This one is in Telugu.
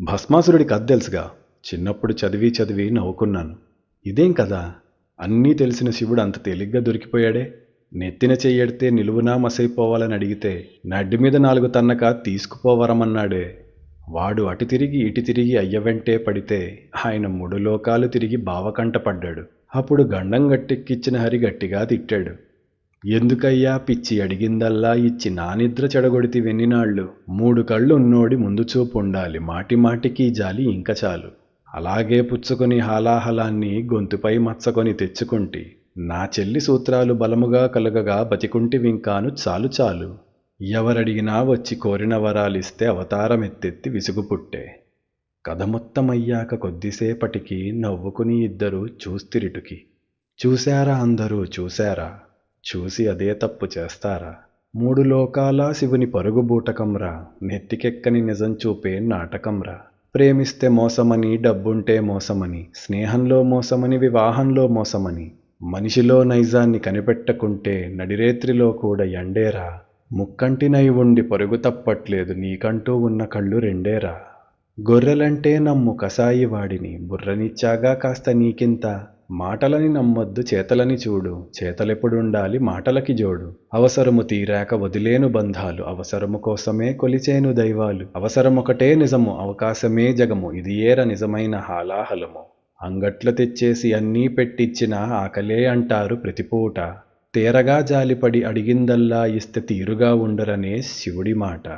భస్మాసురుడి కథ తెలుసుగా. చిన్నప్పుడు చదివి చదివి నవ్వుకున్నాను. ఇదేం కదా, అన్నీ తెలిసిన శివుడు అంత తేలిగ్గా దొరికిపోయాడే. నెత్తిన చెయ్యెడితే నిలువునా మసైపోవాలని అడిగితే నడ్డి మీద 4 తన్నక తీసుకుపోవరమన్నాడే. వాడు అటు తిరిగి ఇటు తిరిగి అయ్య వెంటే పడితే ఆయన 3 లోకాలు తిరిగి బావకంట పడ్డాడు. అప్పుడు గండం గట్టెక్కిచ్చిన హరి గట్టిగా తిట్టాడు. ఎందుకయ్యా పిచ్చి అడిగిందల్లా ఇచ్చి నా నిద్ర చెడగొడితి వెన్నినాళ్ళు. 3 కళ్ళు ఉన్నోడి ముందు చూపుండాలి, మాటి మాటికి జాలి ఇంక చాలు. అలాగే పుచ్చుకొని హాలాహలాన్ని గొంతుపై మచ్చకొని తెచ్చుకుంటి. నా చెల్లి సూత్రాలు బలముగా కలుగగా బతికుంటివింకాను చాలు చాలు. ఎవరడిగినా వచ్చి కోరిన వరాలిస్తే అవతారమెత్తెత్తి విసుగు పుట్టే. కథ మొత్తమయ్యాక కొద్దిసేపటికి నవ్వుకుని ఇద్దరు చూస్తిరిటుకి. చూశారా అందరూ చూశారా, చూసి అదే తప్పు చేస్తారా. 3 లోకాల శివుని పరుగు బూటకంరా, నెత్తికెక్కని నిజం చూపే నాటకంరా. ప్రేమిస్తే మోసమని, డబ్బుంటే మోసమని, స్నేహంలో మోసమని, వివాహంలో మోసమని, మనిషిలో నైజాన్ని కనిపెట్టకుంటే నడిరేత్రిలో కూడా ఎండేరా. ముక్కంటినై ఉండి పరుగు తప్పట్లేదు, నీకంటూ ఉన్న కళ్ళు రెండేరా. గొర్రెలంటే నమ్ము కసాయి వాడిని, బుర్రనిచ్చాగా కాస్త నీకింత. మాటలని నమ్మొద్దు చేతలని చూడు, చేతలెప్పుడుండాలి మాటలకి జోడు. అవసరము తీరాక వదిలేను బంధాలు, అవసరము కోసమే కొలిచేను దైవాలు. అవసరమొకటే నిజము, అవకాశమే జగము, ఇది ఏర నిజమైన హాలాహలము. అంగట్లో తెచ్చేసి అన్నీ పెట్టిచ్చిన ఆకలే అంటారు ప్రతిపూట. తేరగా జాలిపడి అడిగిందల్లా ఇస్తే తీరుగా ఉండరనే శివుడి మాట.